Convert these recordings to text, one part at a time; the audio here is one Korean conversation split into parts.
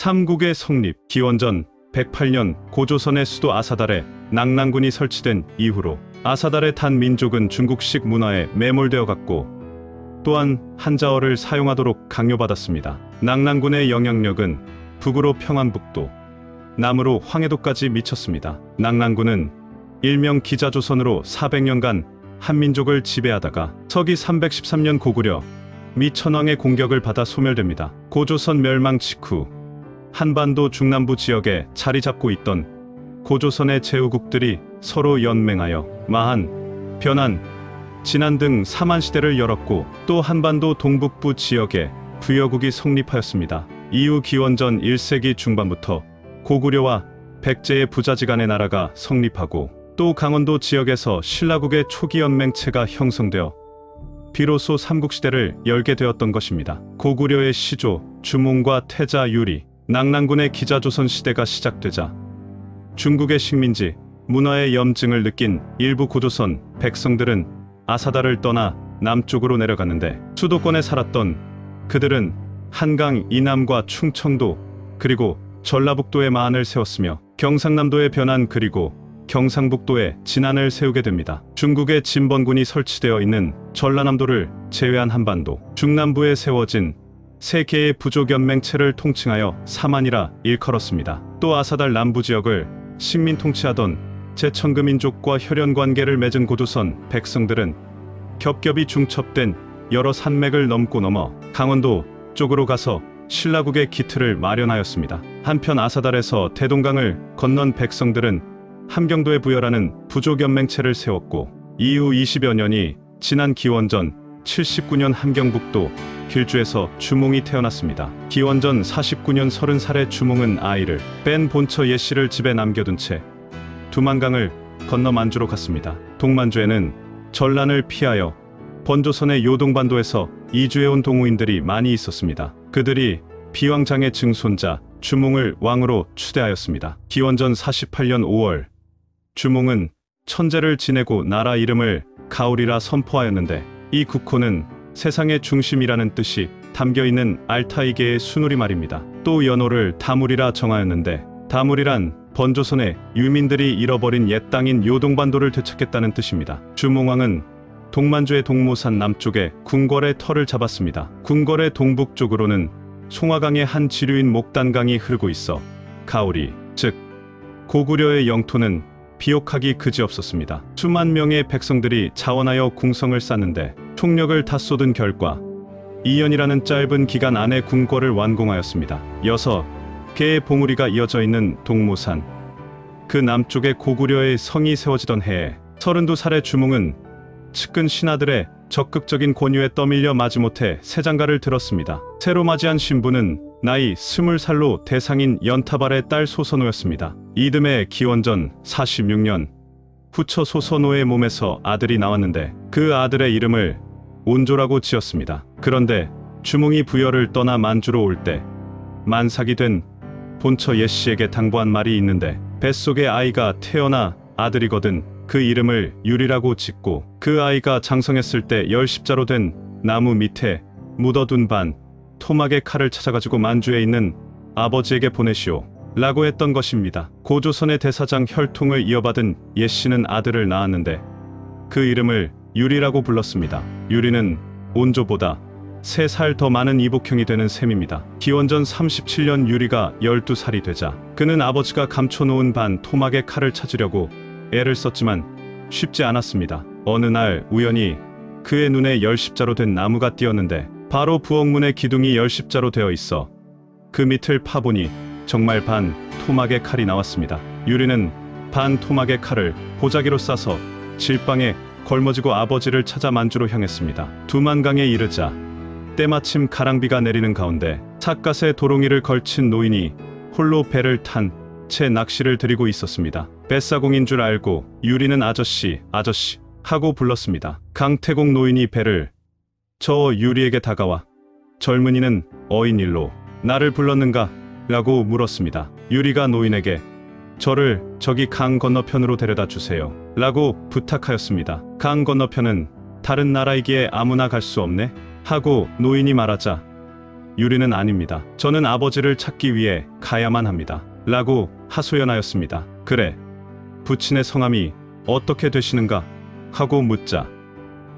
삼국의 성립. 기원전 108년 고조선의 수도 아사달에 낙랑군이 설치된 이후로 아사달의 단민족은 중국식 문화에 매몰되어 갔고 또한 한자어를 사용하도록 강요받았습니다. 낙랑군의 영향력은 북으로 평안북도, 남으로 황해도까지 미쳤습니다. 낙랑군은 일명 기자조선으로 400년간 한민족을 지배하다가 서기 313년 고구려 미 천황의 공격을 받아 소멸됩니다. 고조선 멸망 직후 한반도 중남부 지역에 자리 잡고 있던 고조선의 제후국들이 서로 연맹하여 마한, 변한, 진안 등 삼한시대를 열었고 또 한반도 동북부 지역에 부여국이 성립하였습니다. 이후 기원전 1세기 중반부터 고구려와 백제의 부자지간의 나라가 성립하고 또 강원도 지역에서 신라국의 초기 연맹체가 형성되어 비로소 삼국시대를 열게 되었던 것입니다. 고구려의 시조, 주몽과 태자 유리, 낙랑군의 기자조선 시대가 시작되자 중국의 식민지, 문화의 염증을 느낀 일부 고조선 백성들은 아사달을 떠나 남쪽으로 내려갔는데 수도권에 살았던 그들은 한강 이남과 충청도 그리고 전라북도에 마한을 세웠으며 경상남도에 변한 그리고 경상북도에 진안을 세우게 됩니다. 중국의 진번군이 설치되어 있는 전라남도를 제외한 한반도 중남부에 세워진 세 개의 부족연맹체를 통칭하여 삼한이라 일컬었습니다. 또 아사달 남부지역을 식민 통치하던 제천금민족과 혈연관계를 맺은 고조선 백성들은 겹겹이 중첩된 여러 산맥을 넘어 강원도 쪽으로 가서 신라국의 기틀을 마련하였습니다. 한편 아사달에서 대동강을 건넌 백성들은 함경도에 부여라는 부족연맹체를 세웠고 이후 20여 년이 지난 기원전 79년 함경북도 길주에서 주몽이 태어났습니다. 기원전 49년 30살의 주몽은 아이를 뺀 본처 예씨를 집에 남겨둔 채 두만강을 건너 만주로 갔습니다. 동만주에는 전란을 피하여 번조선의 요동반도에서 이주해온 동우인들이 많이 있었습니다. 그들이 비왕장의 증손자 주몽을 왕으로 추대하였습니다. 기원전 48년 5월 주몽은 천재를 지내고 나라 이름을 가울이라 선포하였는데 이 국호는 세상의 중심이라는 뜻이 담겨있는 알타이계의 순우리 말입니다. 또 연호를 다물이라 정하였는데 다물이란 번조선의 유민들이 잃어버린 옛 땅인 요동반도를 되찾겠다는 뜻입니다. 주몽왕은 동만주의 동모산 남쪽에 궁궐의 터를 잡았습니다. 궁궐의 동북쪽으로는 송화강의 한 지류인 목단강이 흐르고 있어 가울이 즉 고구려의 영토는 비옥하기 그지없었습니다. 수만 명의 백성들이 자원하여 궁성을 쌓는데 총력을 다 쏟은 결과 2년이라는 짧은 기간 안에 궁궐을 완공하였습니다. 6개의 봉우리가 이어져 있는 동모산 그 남쪽에 고구려의 성이 세워지던 해에 32살의 주몽은 측근 신하들의 적극적인 권유에 떠밀려 마지못해 새 장가를 들었습니다. 새로 맞이한 신부는 나이 20살로 대상인 연타발의 딸 소선호였습니다. 이듬해 기원전 46년 후처 소선호의 몸에서 아들이 나왔는데 그 아들의 이름을 온조라고 지었습니다. 그런데 주몽이 부여를 떠나 만주로 올 때 만삭이 된 본처 예씨에게 당부한 말이 있는데 뱃속에 아이가 태어나 아들이거든 그 이름을 유리라고 짓고 그 아이가 장성했을 때 열십자로 된 나무 밑에 묻어둔 반 토막의 칼을 찾아가지고 만주에 있는 아버지에게 보내시오 라고 했던 것입니다. 고조선의 대사장 혈통을 이어받은 예씨는 아들을 낳았는데 그 이름을 유리라고 불렀습니다. 유리는 온조보다 3살 더 많은 이복형이 되는 셈입니다. 기원전 37년 유리가 12살이 되자 그는 아버지가 감춰놓은 반 토막의 칼을 찾으려고 애를 썼지만 쉽지 않았습니다. 어느 날 우연히 그의 눈에 열십자로 된 나무가 띄었는데 바로 부엌문의 기둥이 열십자로 되어 있어 그 밑을 파보니 정말 반 토막의 칼이 나왔습니다. 유리는 반 토막의 칼을 보자기로 싸서 질방에 걸머지고 아버지를 찾아 만주로 향했습니다. 두만강에 이르자 때마침 가랑비가 내리는 가운데 삿갓에 도롱이를 걸친 노인이 홀로 배를 탄 채 낚시를 들이고 있었습니다. 뱃사공인 줄 알고 유리는 아저씨, 아저씨 하고 불렀습니다. 강태공 노인이 배를 저어 유리에게 다가와 젊은이는 어인일로 나를 불렀는가? 라고 물었습니다. 유리가 노인에게 저를 저기 강 건너편으로 데려다 주세요 라고 부탁하였습니다. 강 건너편은 다른 나라이기에 아무나 갈 수 없네? 하고 노인이 말하자 유리는 아닙니다. 저는 아버지를 찾기 위해 가야만 합니다. 라고 하소연하였습니다. 그래, 부친의 성함이 어떻게 되시는가? 하고 묻자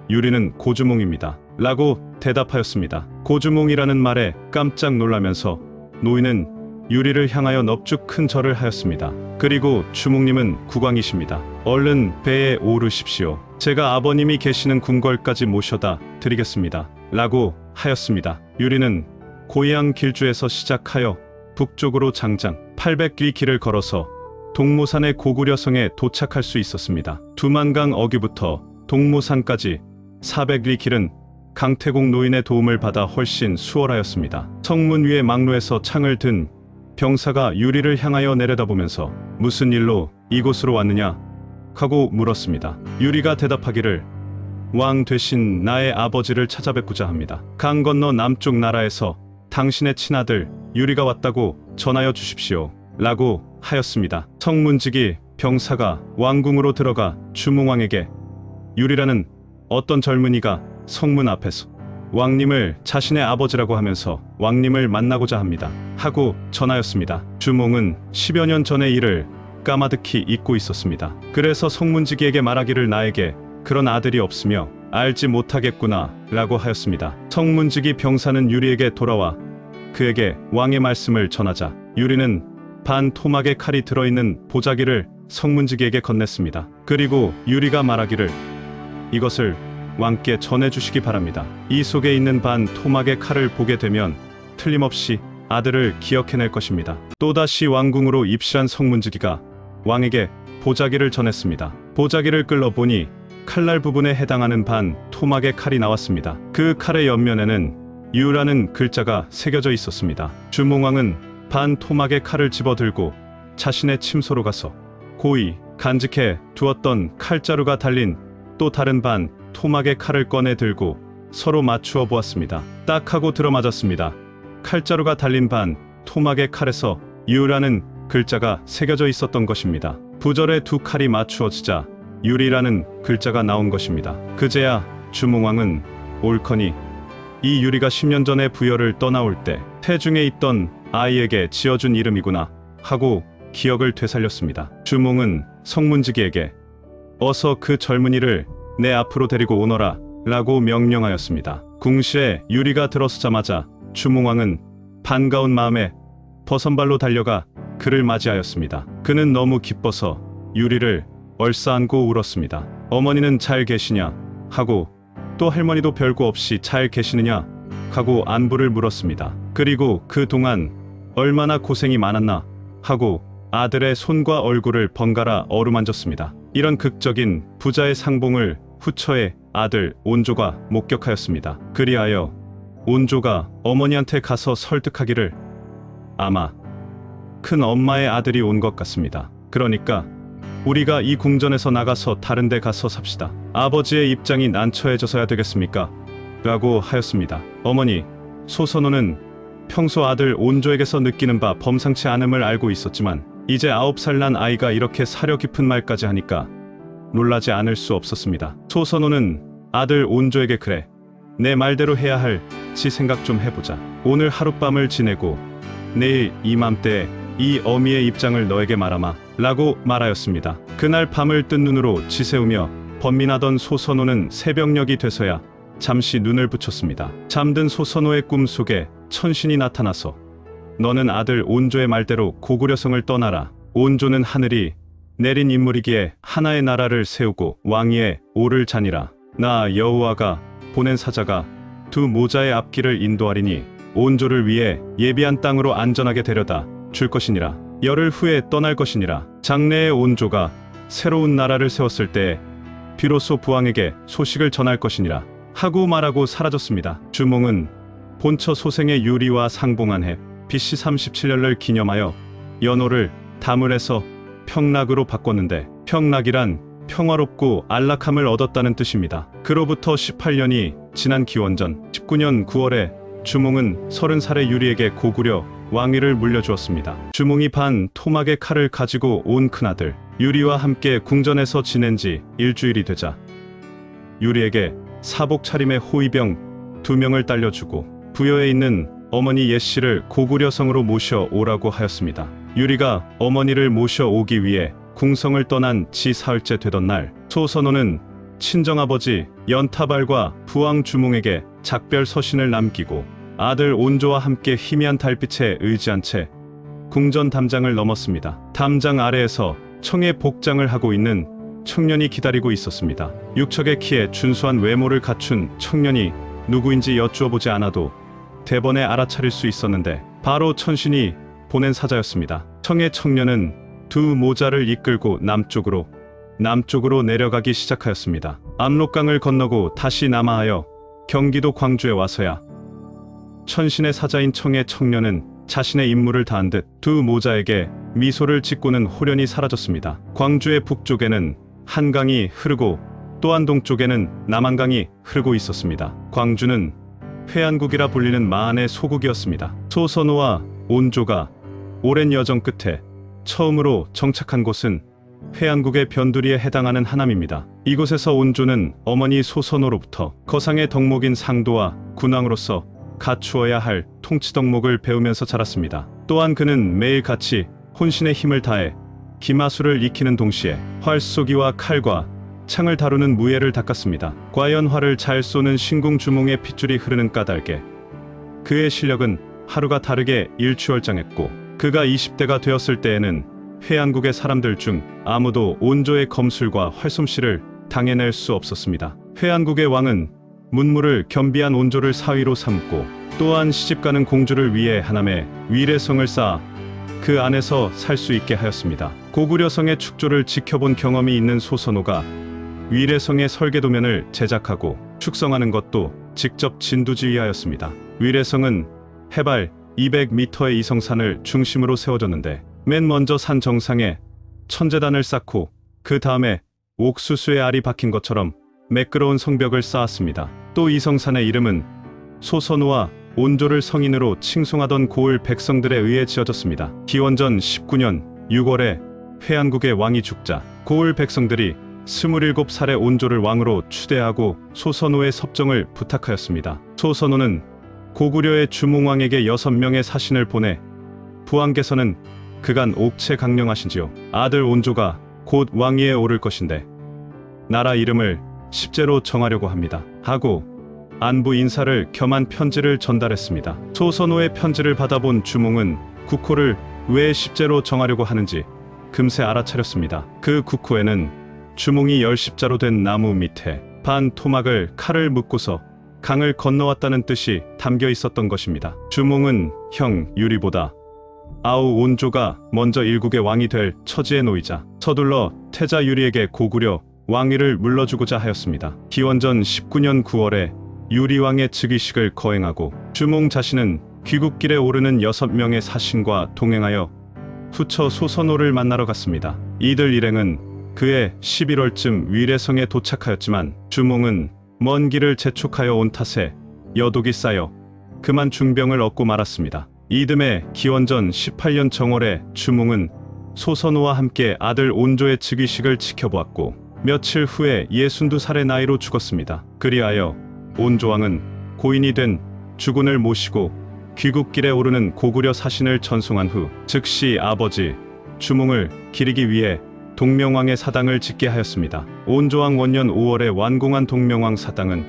유리는 고주몽입니다. 라고 대답하였습니다. 고주몽이라는 말에 깜짝 놀라면서 노인은 유리를 향하여 넙죽 큰 절을 하였습니다. 그리고 주몽님은 국왕이십니다. 얼른 배에 오르십시오. 제가 아버님이 계시는 궁궐까지 모셔다 드리겠습니다. 라고 하였습니다. 유리는 고향 길주에서 시작하여 북쪽으로 장장 800리 길을 걸어서 동모산의 고구려성에 도착할 수 있었습니다. 두만강 어귀부터 동모산까지 400리 길은 강태공 노인의 도움을 받아 훨씬 수월하였습니다. 성문 위의 막로에서 창을 든 병사가 유리를 향하여 내려다보면서 무슨 일로 이곳으로 왔느냐? 하고 물었습니다. 유리가 대답하기를 왕 되신 나의 아버지를 찾아뵙고자 합니다. 강 건너 남쪽 나라에서 당신의 친아들 유리가 왔다고 전하여 주십시오. 라고 하였습니다. 성문직이 병사가 왕궁으로 들어가 주몽왕에게 유리라는 어떤 젊은이가 성문 앞에서 왕님을 자신의 아버지라고 하면서 왕님을 만나고자 합니다. 하고 전하였습니다. 주몽은 10여 년 전의 일을 까마득히 잊고 있었습니다. 그래서 성문지기에게 말하기를 나에게 그런 아들이 없으며 알지 못하겠구나 라고 하였습니다. 성문지기 병사는 유리에게 돌아와 그에게 왕의 말씀을 전하자 유리는 반 토막의 칼이 들어있는 보자기를 성문지기에게 건넸습니다. 그리고 유리가 말하기를 이것을 왕께 전해주시기 바랍니다. 이 속에 있는 반 토막의 칼을 보게 되면 틀림없이 아들을 기억해낼 것입니다. 또다시 왕궁으로 입실한 성문지기가 왕에게 보자기를 전했습니다. 보자기를 끌어보니 칼날 부분에 해당하는 반 토막의 칼이 나왔습니다. 그 칼의 옆면에는 유라는 글자가 새겨져 있었습니다. 주몽왕은 반 토막의 칼을 집어들고 자신의 침소로 가서 고이 간직해 두었던 칼자루가 달린 또 다른 반 토막의 칼을 꺼내 들고 서로 맞추어 보았습니다. 딱 하고 들어맞았습니다. 칼자루가 달린 반 토막의 칼에서 유라는 글자가 새겨져 있었던 것입니다. 부절에 두 칼이 맞추어지자 유리라는 글자가 나온 것입니다. 그제야 주몽왕은 옳거니 이 유리가 10년 전에 부여를 떠나올 때 태중에 있던 아이에게 지어준 이름이구나 하고 기억을 되살렸습니다. 주몽은 성문지기에게 어서 그 젊은이를 내 앞으로 데리고 오너라 라고 명령하였습니다. 궁시에 유리가 들어서자마자 주몽왕은 반가운 마음에 버선발로 달려가 그를 맞이하였습니다. 그는 너무 기뻐서 유리를 얼싸안고 울었습니다. 어머니는 잘 계시냐? 하고 또 할머니도 별거 없이 잘 계시느냐? 하고 안부를 물었습니다. 그리고 그동안 얼마나 고생이 많았나? 하고 아들의 손과 얼굴을 번갈아 어루만졌습니다. 이런 극적인 부자의 상봉을 후처의 아들 온조가 목격하였습니다. 그리하여 온조가 어머니한테 가서 설득하기를 아마 큰 엄마의 아들이 온 것 같습니다. 그러니까 우리가 이 궁전에서 나가서 다른 데 가서 삽시다. 아버지의 입장이 난처해져서야 되겠습니까? 라고 하였습니다. 어머니, 소선호는 평소 아들 온조에게서 느끼는 바 범상치 않음을 알고 있었지만 이제 9살 난 아이가 이렇게 사려 깊은 말까지 하니까 놀라지 않을 수 없었습니다. 소선호는 아들 온조에게 그래, 내 말대로 해야 할지 생각 좀 해보자. 오늘 하룻밤을 지내고 내일 이맘때에 이 어미의 입장을 너에게 말하마 라고 말하였습니다. 그날 밤을 뜬 눈으로 지새우며 번민하던 소선호는 새벽녘이 돼서야 잠시 눈을 붙였습니다. 잠든 소선호의 꿈속에 천신이 나타나서 너는 아들 온조의 말대로 고구려성을 떠나라. 온조는 하늘이 내린 인물이기에 하나의 나라를 세우고 왕위에 오를 자니라. 나 여호와가 보낸 사자가 두 모자의 앞길을 인도하리니 온조를 위해 예비한 땅으로 안전하게 데려다 줄 것이니라. 열흘 후에 떠날 것이니라. 장래의 온조가 새로운 나라를 세웠을 때 비로소 부왕에게 소식을 전할 것이니라 하고 말하고 사라졌습니다. 주몽은 본처 소생의 유리와 상봉한 해 BC 37년을 기념하여 연호를 담을해서 평락으로 바꿨는데 평락이란 평화롭고 안락함을 얻었다는 뜻입니다. 그로부터 18년이 지난 기원전 19년 9월에 주몽은 30살의 유리에게 고구려 왕위를 물려주었습니다. 주몽이 반 토막의 칼을 가지고 온 큰아들 유리와 함께 궁전에서 지낸 지 일주일이 되자 유리에게 사복 차림의 호위병 2명을 딸려주고 부여에 있는 어머니 옛씨를 고구려성으로 모셔오라고 하였습니다. 유리가 어머니를 모셔오기 위해 궁성을 떠난 지 사흘째 되던 날, 소선호는 친정아버지 연타발과 부왕 주몽에게 작별 서신을 남기고 아들 온조와 함께 희미한 달빛에 의지한 채 궁전 담장을 넘었습니다. 담장 아래에서 청의 복장을 하고 있는 청년이 기다리고 있었습니다. 육척의 키에 준수한 외모를 갖춘 청년이 누구인지 여쭈어보지 않아도 대번에 알아차릴 수 있었는데 바로 천신이 보낸 사자였습니다. 청의 청년은 두 모자를 이끌고 남쪽으로 내려가기 시작하였습니다. 압록강을 건너고 다시 남하하여 경기도 광주에 와서야 천신의 사자인 청의 청년은 자신의 임무를 다한 듯 두 모자에게 미소를 짓고는 호련히 사라졌습니다. 광주의 북쪽에는 한강이 흐르고 또한 동쪽에는 남한강이 흐르고 있었습니다. 광주는 회안국이라 불리는 마한의 소국이었습니다. 소선호와 온조가 오랜 여정 끝에 처음으로 정착한 곳은 회안국의 변두리에 해당하는 하남입니다. 이곳에서 온조는 어머니 소선호로부터 거상의 덕목인 상도와 군왕으로서 갖추어야 할 통치 덕목을 배우면서 자랐습니다. 또한 그는 매일 같이 혼신의 힘을 다해 기마술을 익히는 동시에 활쏘기와 칼과 창을 다루는 무예를 닦았습니다. 과연 활을 잘 쏘는 신궁 주몽의 핏줄이 흐르는 까닭에 그의 실력은 하루가 다르게 일취월장했고, 그가 20대가 되었을 때에는 회안국의 사람들 중 아무도 온조의 검술과 활솜씨를 당해낼 수 없었습니다. 회안국의 왕은 문무를 겸비한 온조를 사위로 삼고 또한 시집가는 공주를 위해 하남에 위례성을 쌓아 그 안에서 살 수 있게 하였습니다. 고구려성의 축조를 지켜본 경험이 있는 소선호가 위례성의 설계도면을 제작하고 축성하는 것도 직접 진두지휘하였습니다. 위례성은 해발 200m의 이성산을 중심으로 세워졌는데 맨 먼저 산 정상에 천재단을 쌓고 그 다음에 옥수수의 알이 박힌 것처럼 매끄러운 성벽을 쌓았습니다. 또 이성산의 이름은 소선호와 온조를 성인으로 칭송하던 고을 백성들에 의해 지어졌습니다. 기원전 19년 6월에 회안국의 왕이 죽자 고을 백성들이 27살의 온조를 왕으로 추대하고 소선호의 섭정을 부탁하였습니다. 소선호는 고구려의 주몽왕에게 6명의 사신을 보내 부왕께서는 그간 옥체 강령하신지요. 아들 온조가 곧 왕위에 오를 것인데 나라 이름을 십제로 정하려고 합니다. 하고 안부 인사를 겸한 편지를 전달했습니다. 소선호의 편지를 받아본 주몽은 국호를 왜 십제로 정하려고 하는지 금세 알아차렸습니다. 그 국호에는 주몽이 10십자로 된 나무 밑에 반 토막을 칼을 묶고서 강을 건너왔다는 뜻이 담겨 있었던 것입니다. 주몽은 형 유리보다 아우 온조가 먼저 일국의 왕이 될 처지에 놓이자 서둘러 태자 유리에게 고구려 왕위를 물러주고자 하였습니다. 기원전 19년 9월에 유리왕의 즉위식을 거행하고 주몽 자신은 귀국길에 오르는 6명의 사신과 동행하여 후처 소선호를 만나러 갔습니다. 이들 일행은 그해 11월쯤 위례성에 도착하였지만 주몽은 먼 길을 재촉하여 온 탓에 여독이 쌓여 그만 중병을 얻고 말았습니다. 이듬해 기원전 18년 정월에 주몽은 소선호와 함께 아들 온조의 즉위식을 지켜보았고 며칠 후에 62살의 나이로 죽었습니다. 그리하여 온조왕은 고인이 된 주군을 모시고 귀국길에 오르는 고구려 사신을 전송한 후 즉시 아버지 주몽을 기리기 위해 동명왕의 사당을 짓게 하였습니다. 온조왕 원년 5월에 완공한 동명왕 사당은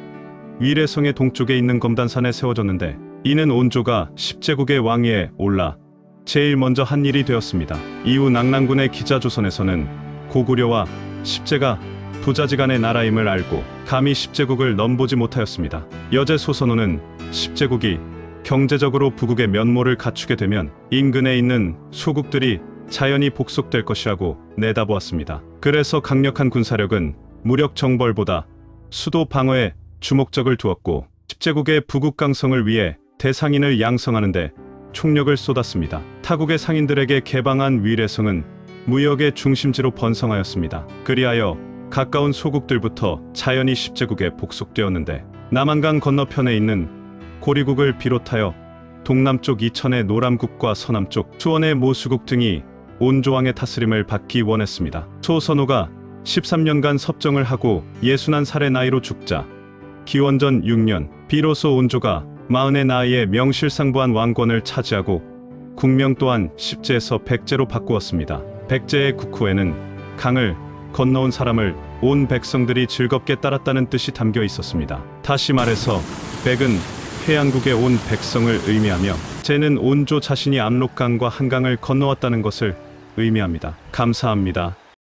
위례성의 동쪽에 있는 검단산에 세워졌는데 이는 온조가 십제국의 왕위에 올라 제일 먼저 한 일이 되었습니다. 이후 낙랑군의 기자조선에서는 고구려와 십제가 부자지간의 나라임을 알고 감히 십제국을 넘보지 못하였습니다. 여제 소선호는 십제국이 경제적으로 부국의 면모를 갖추게 되면 인근에 있는 소국들이 자연히 복속될 것이라고 내다보았습니다. 그래서 강력한 군사력은 무력 정벌보다 수도 방어에 주목적을 두었고 십제국의 부국 강성을 위해 대상인을 양성하는데 총력을 쏟았습니다. 타국의 상인들에게 개방한 위례성은 무역의 중심지로 번성하였습니다. 그리하여 가까운 소국들부터 자연히 십제국에 복속되었는데 남한강 건너편에 있는 고리국을 비롯하여 동남쪽 이천의 노람국과 서남쪽 수원의 모수국 등이 온조왕의 다스림을 받기 원했습니다. 소선호가 13년간 섭정을 하고 61살의 나이로 죽자 기원전 6년 비로소 온조가 40의 나이에 명실상부한 왕권을 차지하고 국명 또한 10제에서 100제로 바꾸었습니다. 100제의 국후에는 강을 건너온 사람을 온 백성들이 즐겁게 따랐다는 뜻이 담겨 있었습니다. 다시 말해서 백은 해양국에 온 백성을 의미하며 제는 온조 자신이 압록강과 한강을 건너왔다는 것을 의미합니다. 감사합니다.